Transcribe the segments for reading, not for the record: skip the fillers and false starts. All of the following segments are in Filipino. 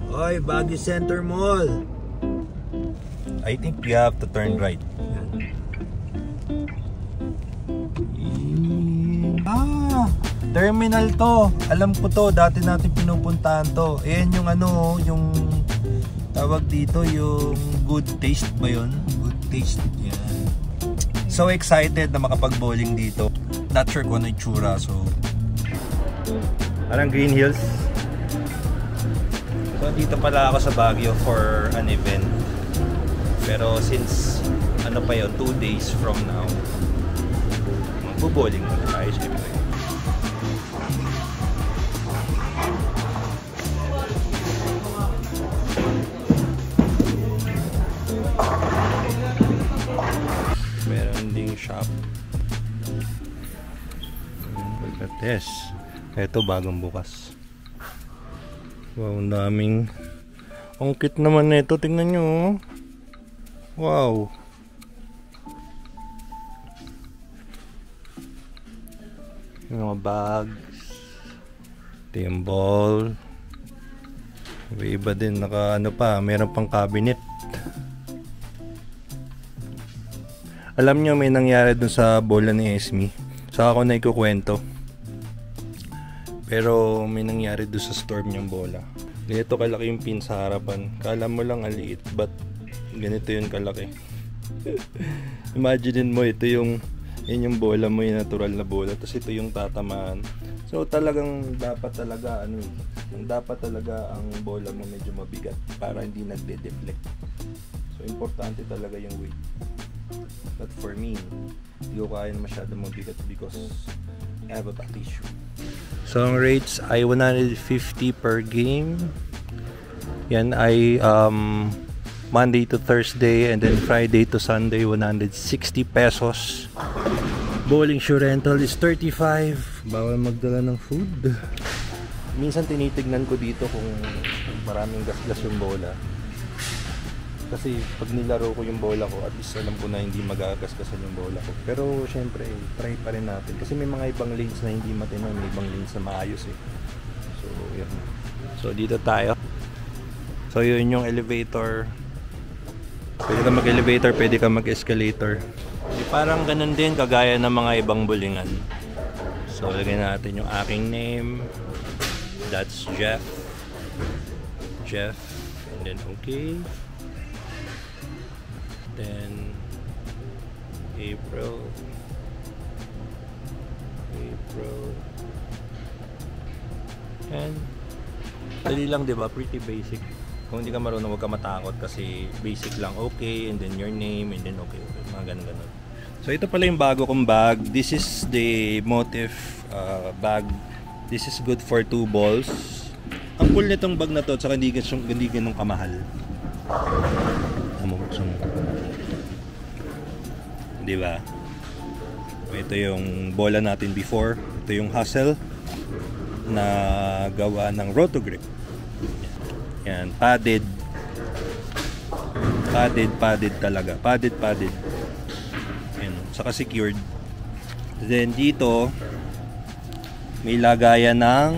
Oy, Baguio Center Mall. I think we have to turn right. Terminal to. Alam ko to, dati natin pinupuntahan to. Ayan yung ano, yung tawag dito, yung Good Taste ba yun? Good Taste. Yan. So excited na makapag-bowling dito. Not sure kung ano yung tsura, so parang Green Hills. So dito pala ako sa Baguio for an event. Pero since ano pa yun, 2 days from now, magbo-bowling muna tayo syempre. Meron ding shop. Look at this. Ito bagong bukas. Wow, ang daming. Ang cute naman nito, tingnan nyo. Wow. Yung mga bags. Ito yung ball. Iba din, naka ano pa, meron pang cabinet. Alam nyo, may nangyari dun sa bola ni Esme. Saka ako na ikukwento. Pero may nangyari dun sa storm yung bola. Ganito kalaki yung pin sa harapan. Kala mo lang aliit, but ganito yung kalaki. Imagine mo, ito yung yun yung bola mo, yung natural na bola. Tapos ito yung tatamaan. So talagang dapat talaga dapat talaga ang bola mo medyo mabigat para hindi nagde-deflect. So importante talaga yung weight. But for me, hindi ko kaya masyado mabigat because I have a back issue. So ang rates ay 150 per game. Yan ay Monday to Thursday and then Friday to Sunday 160 pesos. Bowling shoe rental is 35. Bawal magdala ng food. Minsan tinitignan ko dito kung maraming gasgas yung bola. Kasi pag nilaro ko yung bola ko, at least alam ko na hindi magagasgasan yung bola ko. Pero syempre, try pa rin natin. Kasi may mga ibang lanes na hindi matino, may ibang lanes na maayos eh. So, yun. So, dito tayo. So, yun yung elevator. Pwede ka mag-elevator, pwede ka mag-escalator. Parang ganun din, kagaya ng mga ibang bowlingan. So, lagyan natin yung aking name. That's Jeff. Jeff. And then, okay. Then April. And dali lang, 'di ba? Pretty basic. Kung hindi ka marunong, huwag ka matakot kasi basic lang. Okay, and then your name, and then okay. Mga ganun. So ito pala yung bago kong bag. This is the Motif bag. This is good for 2 balls. Ang cool nitong bag na to, saka hindi ganun kamahal. Diba? Ito yung bola natin before. Ito yung Hustle na gawa ng Rotogrip. Yan, padded talaga. Padded. Yan, saka secured. Then dito may lagayan ng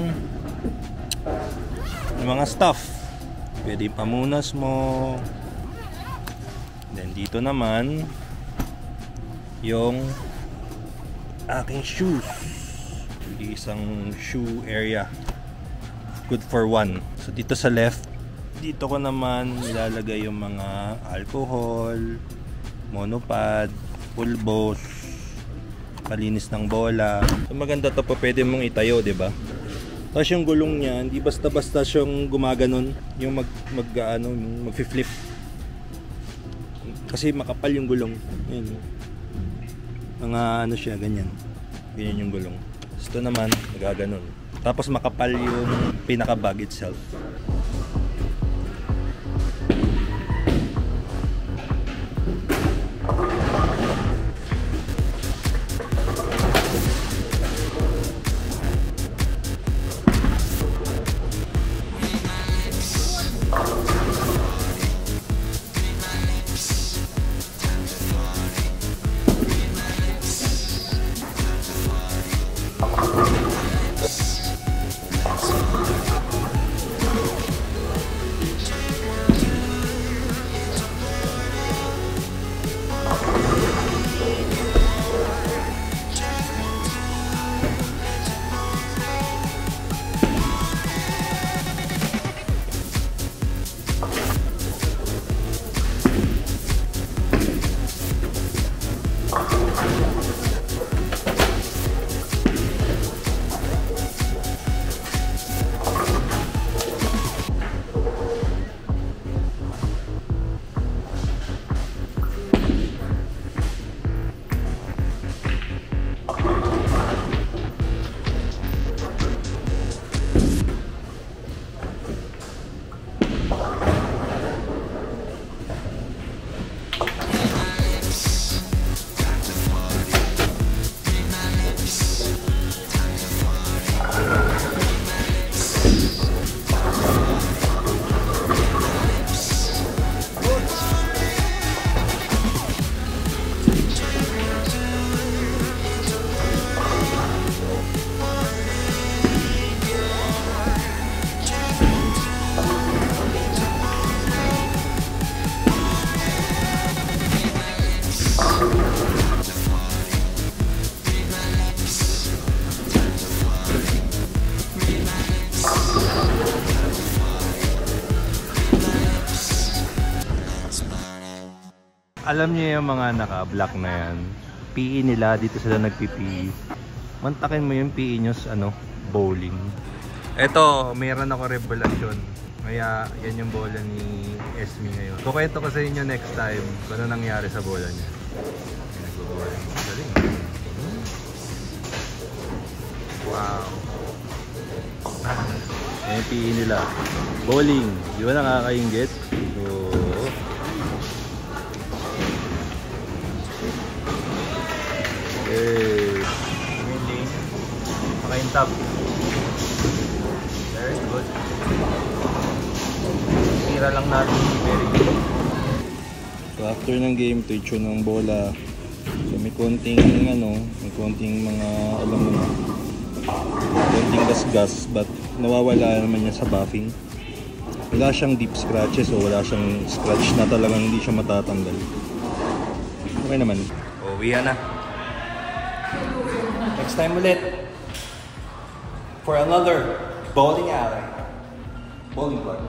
mga stuff. Pwede pamunas mo. Then dito naman yung aking shoes. Isang shoe area. Good for 1. So dito sa left, dito ko naman nilalagay yung mga alcohol, monopod, pulbos, palinis ng bola. So maganda to, pa pwede mong itayo, 'di ba? Tapos yung gulong niya, hindi basta-basta siyang gumaganon, yung mag-flip. Kasi makapal yung gulong. Ayun. Mga ano siya, ganyan yung gulong. Ito naman, nagaganon. Tapos makapal yung pinaka-bag itself. Alam niyo yung mga naka-black na yan. PE nila, dito sila nagpi-PE. Mantakin mo yung PE nyo sa bowling. Eto, mayroon ako revelasyon. Kaya yan yung bola ni Esme ngayon. Kukwento ko sa inyo next time kung ano nangyari sa bola niya. Nag-bowling. Galing. Wow. Yan yung PE nila. Bowling. Di ba nakakaingit? So, winning. Makaintap. Very good. Tira lang natin. Very good. So after ng game, twitch ng bola. So may konting mga alam mo na. Konting gas-gas but nawawala naman niya sa buffing. Wala siyang deep scratches o wala siyang scratch na talagang hindi siya matatanggal. Okay naman. Uwihan na. Next time ulit for another bowling alley. Bowling club.